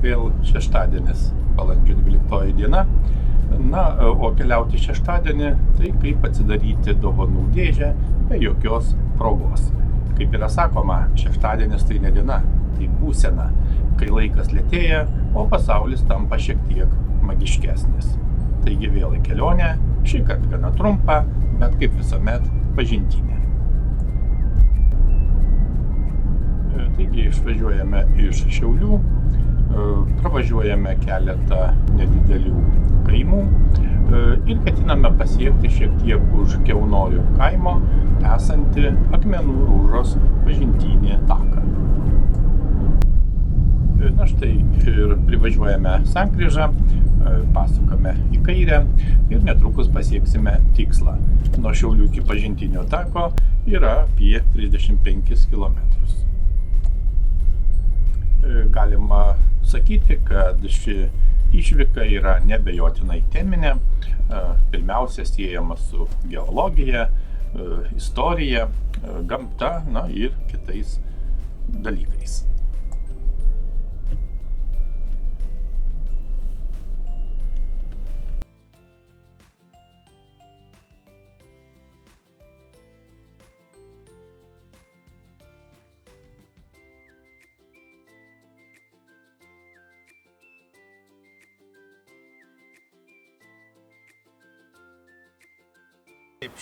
vėl šeštadienis, balandžio 12 diena. Na, o keliauti šeštadienį, tai kaip atsidaryti dovanų dėžę be jokios progos. Kaip yra sakoma, šeštadienis tai ne diena, tai būsena, kai laikas lėtėja, o pasaulis tampa šiek tiek magiškesnis. Taigi vėl į kelionę, šį kartą gana trumpa, bet kaip visuomet pažintinė. Taigi išvažiuojame iš Šiaulių, pravažiuojame keletą nedidelių kaimų ir ketiname pasiekti šiek tiek už Kiaunorių kaimo esantį Akmenų Rūžos pažintinį taką. Na štai ir privažiuojame sankryžą, pasukame į kairę ir netrukus pasieksime tikslą. Nuo Šiaulių iki pažintinio tako yra apie 35 km. Galima sakyti, kad ši išvyka yra neabejotinai teminė, pirmiausia siejama su geologija, istorija, gamta, na ir kitais dalykais.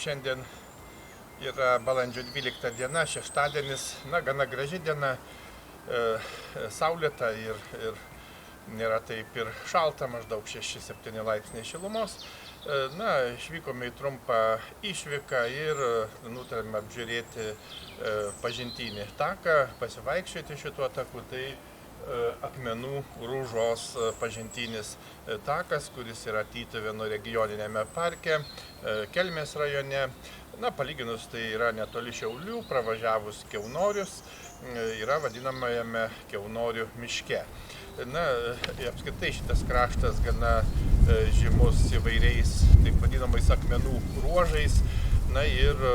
Šiandien yra balandžio 12 diena, šeštadienis, na, gana graži diena, saulėta ir nėra taip ir šalta, maždaug 6-7 laipsniai šilumos. Na, išvykome į trumpą išvyką ir nutarėme apžiūrėti pažintinį taką, pasivaikščioti šituo taku. Tai Akmenų Rūžos pažintinis takas, kuris yra Tytuvėnų regioninėme parke, Kelmės rajone. Na, palyginus tai yra netoli Šiaulių, pravažiavus Kiaunorius, yra vadinamajame Kiaunorių miške. Na, apskritai šitas kraštas gana žymus įvairiais taip vadinamais akmenų ruožais. Na ir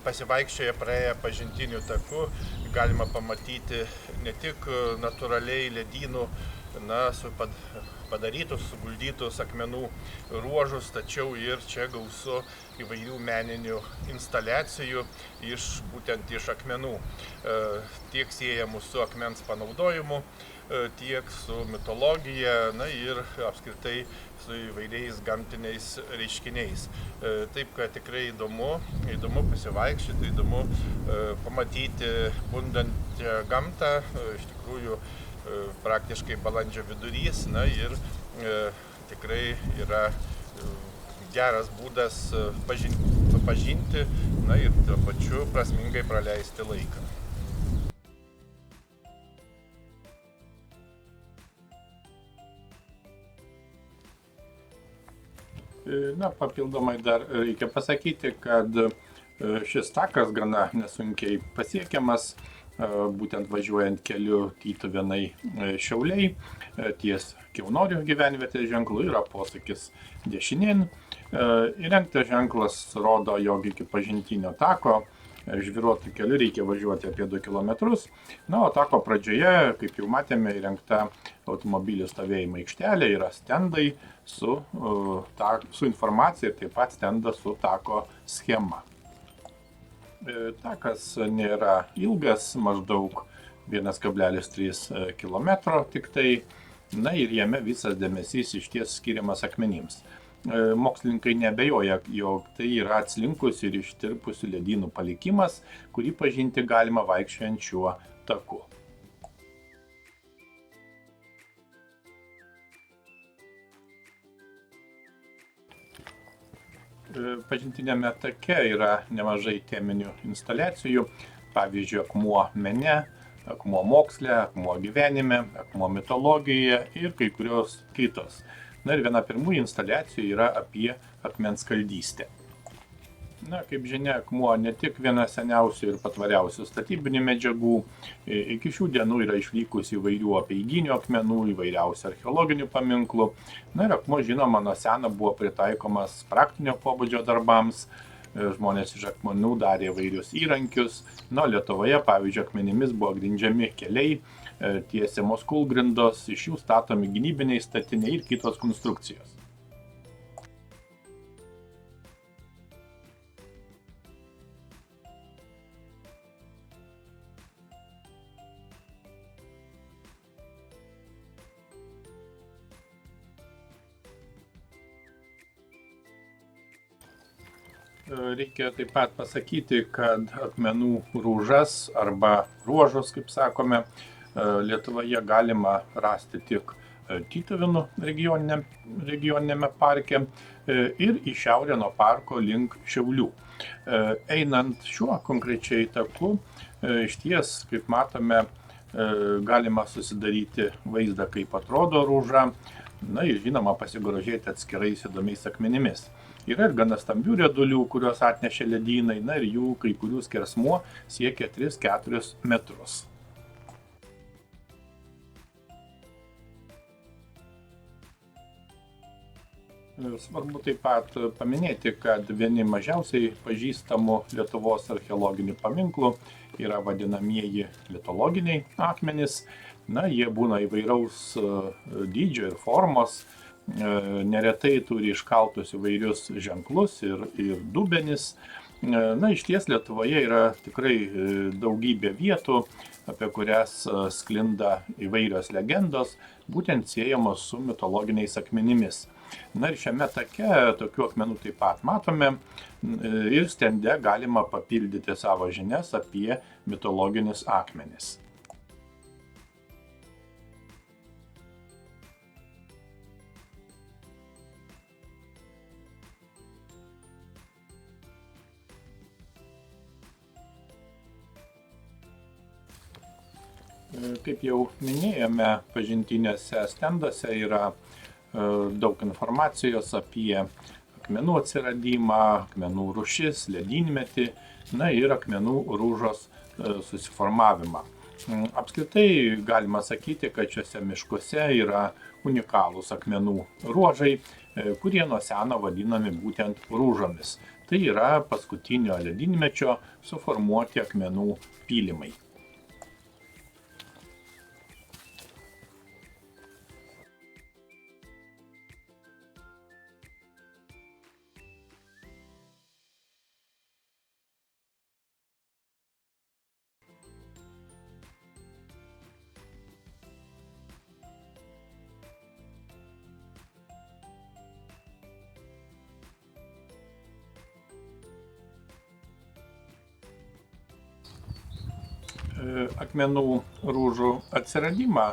pasivaikščioję praėję pažintiniu taku galima pamatyti ne tik natūraliai ledynų, padarytus, suguldytus akmenų ruožus, tačiau ir čia gausu įvairių meninių instaliacijų būtent iš akmenų. Tiek siejamų su akmens panaudojimu, tiek su mitologija, na ir apskritai su įvairiais gamtiniais reiškiniais. Taip, kad tikrai įdomu pasivaikščioti, įdomu pamatyti bundančią gamtą, iš tikrųjų praktiškai balandžio vidurys, na ir tikrai yra geras būdas pažinti, na ir tuo pačiu prasmingai praleisti laiką. Na, papildomai dar reikia pasakyti, kad šis takas gana nesunkiai pasiekiamas, būtent važiuojant keliu Tytuvėnai Šiauliai, ties Kiaunorių gyvenvietės ženklu yra posūkis dešinėn. Įrengtas ženklas rodo, jog iki pažintinio tako žvyruotu keliu reikia važiuoti apie 2 km. Na, o tako pradžioje, kaip jau matėme, įrengta automobilių stovėjimo aikštelė, yra stendai su informacija ir taip pat stendas su tako schema. Takas nėra ilgas, maždaug 1,3 km tik tai, na ir jame visas dėmesys išties skiriamas akmenims. Mokslininkai neabejoja, jog tai yra atslinkusių ir ištirpusių ledynų palikimas, kurį pažinti galima vaikščiojant šiuo taku. Pažintiniame take yra nemažai teminių instaliacijų, pavyzdžiui, akmuo mene, akmuo moksle, akmuo gyvenime, akmuo mitologijoje ir kai kurios kitos. Na ir viena pirmųjų instaliacijų yra apie akmens skaldystę. Na, kaip žinia, akmuo ne tik viena seniausių ir patvariausių statybinių medžiagų, iki šių dienų yra išlikusių įvairių apeiginių akmenų, įvairiausių archeologinių paminklų. Na ir akmuo, žinoma, nuo seno buvo pritaikomas praktinio pobūdžio darbams, žmonės iš akmenų darė įvairius įrankius. Na, Lietuvoje, pavyzdžiui, akmenimis buvo grindžiami keliai, tiesiamos kūlgrindos, iš jų statomi gynybiniai statiniai ir kitos konstrukcijos. Reikia taip pat pasakyti, kad akmenų rūžas arba ruožus, kaip sakome, Lietuvoje galima rasti tik Tytuvėnų regioninėme parke ir į šiaurę nuo parko link Šiaulių. Einant šiuo konkrečiai taku, išties, kaip matome, galima susidaryti vaizdą, kaip atrodo rūža, na ir žinoma pasigrožėti atskirais įdomiais akmenimis. Yra ir gana stambių riedulių, kuriuos atnešė ledynai, na ir jų kai kurių skersmuo siekia 3-4 metrus. Svarbu taip pat paminėti, kad vieni mažiausiai pažįstamų Lietuvos archeologinių paminklų yra vadinamieji litologiniai akmenys. Na, jie būna įvairaus dydžio ir formos, neretai turi iškaltus įvairius ženklus ir dubenis. Na, išties Lietuvoje yra tikrai daugybė vietų, apie kurias sklinda įvairios legendos, būtent siejamos su mitologiniais akmenimis. Na ir šiame take tokių akmenų taip pat matome ir stende galima papildyti savo žinias apie mitologinius akmenis. Kaip jau minėjome, pažintiniuose stenduose yra daug informacijos apie akmenų atsiradimą, akmenų rūšis, ledynmetį, na ir akmenų rūžos susiformavimą. Apskritai galima sakyti, kad šiuose miškuose yra unikalūs akmenų ruožai, kurie nuo seno vadinami būtent rūžomis. Tai yra paskutinio ledynmečio suformuoti akmenų pylimai. Akmenų rūžų atsiradimą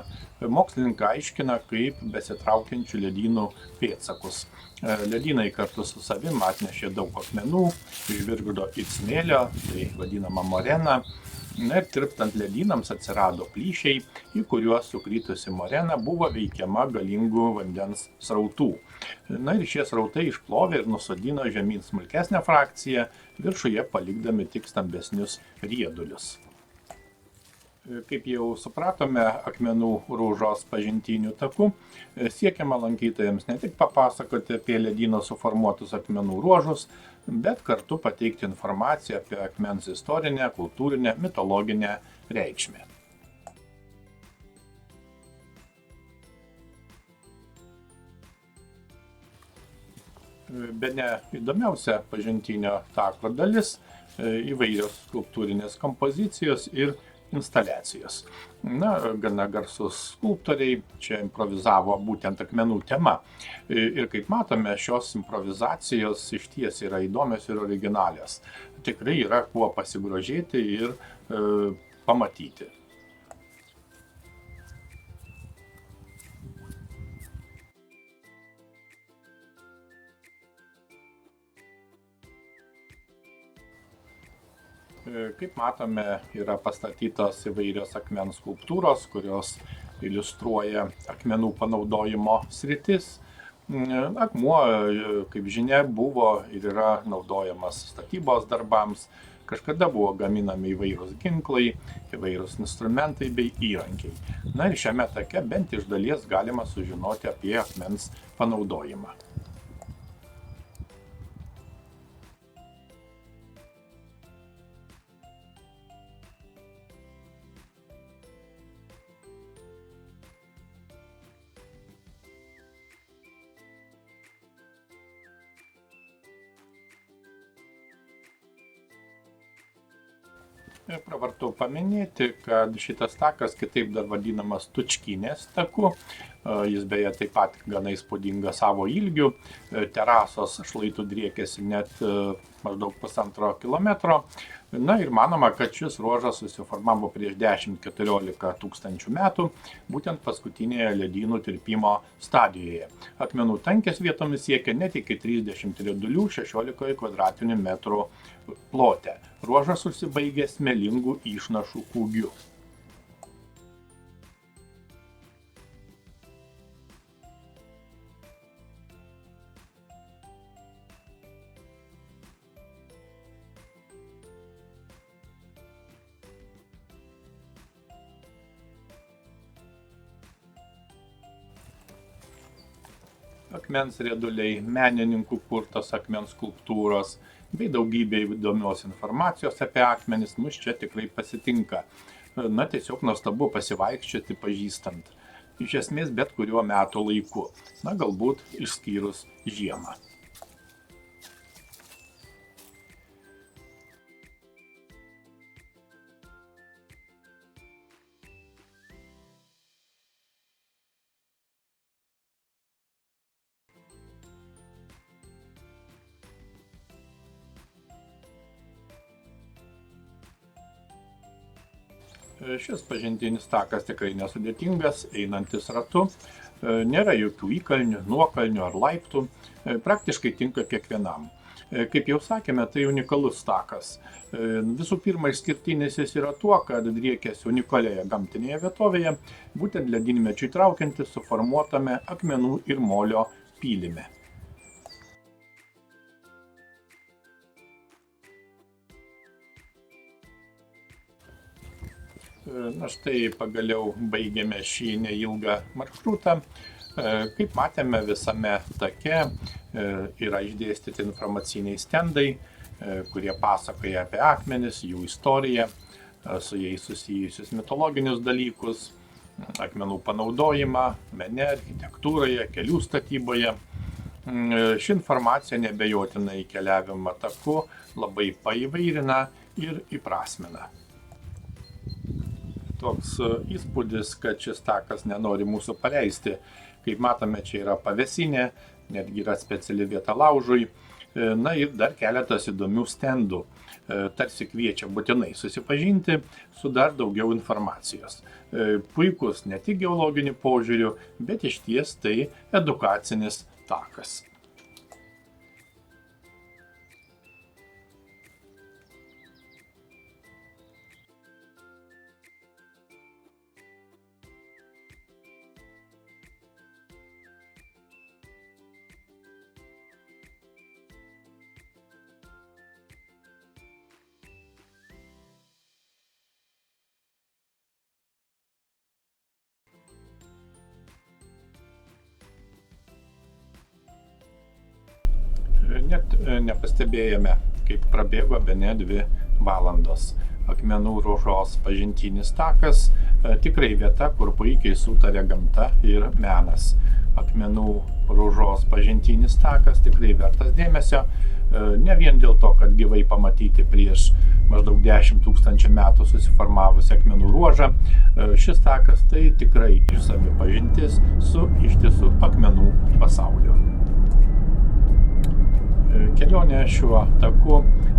mokslininkai aiškina kaip besitraukiančių ledynų pėdsakus. Ledynai kartu su savim atnešė daug akmenų, išvirgdo į smėlio, tai vadinama morena. Na ir tirpstant ledynams atsirado plyšiai, į kuriuos sukritusi morena buvo veikiama galingų vandens srautų. Na ir šie srautai išplovė ir nusodino žemyn smulkesnę frakciją, viršuje palikdami tik stambesnius riedulius. Kaip jau supratome, akmenų rūžos pažintinių takų siekiama lankytojams ne tik papasakoti apie ledyno suformuotus akmenų ruožus, bet kartu pateikti informaciją apie akmens istorinę, kultūrinę, mitologinę reikšmę. Bene įdomiausia pažintinio tako dalis įvairios skulptūrinės kompozicijos ir instaliacijos. Na, gana garsus skulptoriai čia improvizavo būtent akmenų tema. Ir kaip matome, šios improvizacijos išties yra įdomios ir originalios. Tikrai yra kuo pasigrožėti ir pamatyti. Kaip matome, yra pastatytos įvairios akmens skulptūros, kurios iliustruoja akmenų panaudojimo sritis. Akmuo, kaip žinia, buvo ir yra naudojamas statybos darbams. Kažkada buvo gaminami įvairūs ginklai, įvairūs instrumentai bei įrankiai. Na ir šiame take bent iš dalies galima sužinoti apie akmens panaudojimą. Pravartu paminėti, kad šitas takas kitaip dar vadinamas Tučkinės taku. Jis beje taip pat gana įspūdinga savo ilgiu. Terasos šlaitų driekiasi net maždaug 1,5 kilometro. Na ir manoma, kad šis ruožas susiformavo prieš 10-14 tūkstančių metų, būtent paskutinėje ledynų tirpimo stadijoje. Akmenų tankis vietomis siekia net iki 30 riedulių 16 kvadratinių metrų plote. Ruožas užsibaigė smėlingų išnašų kūgiu. Akmens rieduliai, menininkų kurtos akmens skulptūros bei daugybė įdomios informacijos apie akmenis mus čia tikrai pasitinka. Na, tiesiog nuostabu pasivaikščioti pažįstant. Iš esmės bet kuriuo metų laiku. Na, galbūt išskyrus žiemą. Šis pažintinis takas tikrai nesudėtingas, einantis ratu, nėra jokių įkalnių, nuokalnių ar laiptų, praktiškai tinka kiekvienam. Kaip jau sakėme, tai unikalus takas. Visų pirma, išskirtinis jis yra tuo, kad driekiasi unikalioje gamtinėje vietovėje, būtent ledynmečiui traukiantis suformuotame akmenų ir molio pylime. Na štai pagaliau baigėme šį neilgą maršrutą. Kaip matėme, visame take yra išdėstyti informaciniai stendai, kurie pasakoja apie akmenis, jų istoriją, su jais susijusius mitologinius dalykus, akmenų panaudojimą mene, architektūroje, kelių statyboje. Ši informacija neabejotinai keliavimą taku labai paįvairina ir įprasmina. Toks įspūdis, kad šis takas nenori mūsų paleisti. Kaip matome, čia yra pavėsinė, netgi yra speciali vieta laužui. Na ir dar keletas įdomių stendų. Tarsi kviečia būtinai susipažinti su dar daugiau informacijos. Puikus ne tik geologiniu požiūriu, bet išties tai edukacinis takas. Net nepastebėjome, kaip prabėgo bene 2 valandos. Akmenų ruožos pažintinis takas tikrai vieta, kur puikiai sutarė gamta ir menas. Akmenų ruožos pažintinis takas tikrai vertas dėmesio, ne vien dėl to, kad gyvai pamatyti prieš maždaug 10 000 metų susiformavusi akmenų ruožą. Šis takas tai tikrai išsami pažintis su ištisu akmenų pasauliu. Kelionė šiuo taku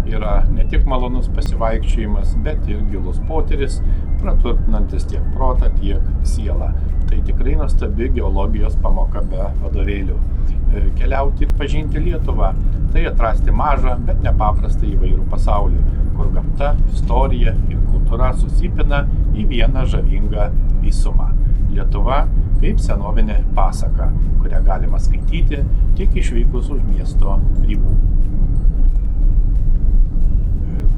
yra ne tik malonus pasivaikščiojimas, bet ir gilus potyris, praturtinantis tiek protą, tiek sielą. Tai tikrai nuostabi geologijos pamoka be vadovėlių. Keliauti ir pažinti Lietuvą – tai atrasti mažą, bet nepaprastai įvairų pasaulį, kur gamta, istorija ir kultūra susipina į vieną žavingą visumą. Lietuva kaip senovinė pasaka, kurią galima skaityti tik išvykus už miesto ribų.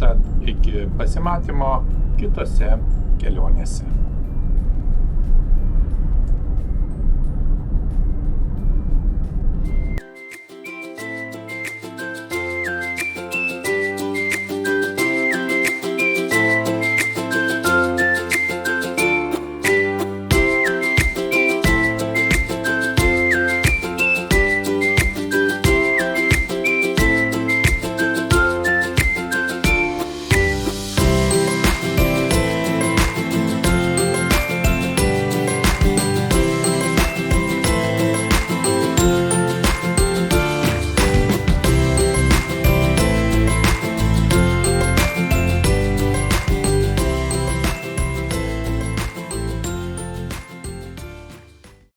Tad iki pasimatymo kitose kelionėse.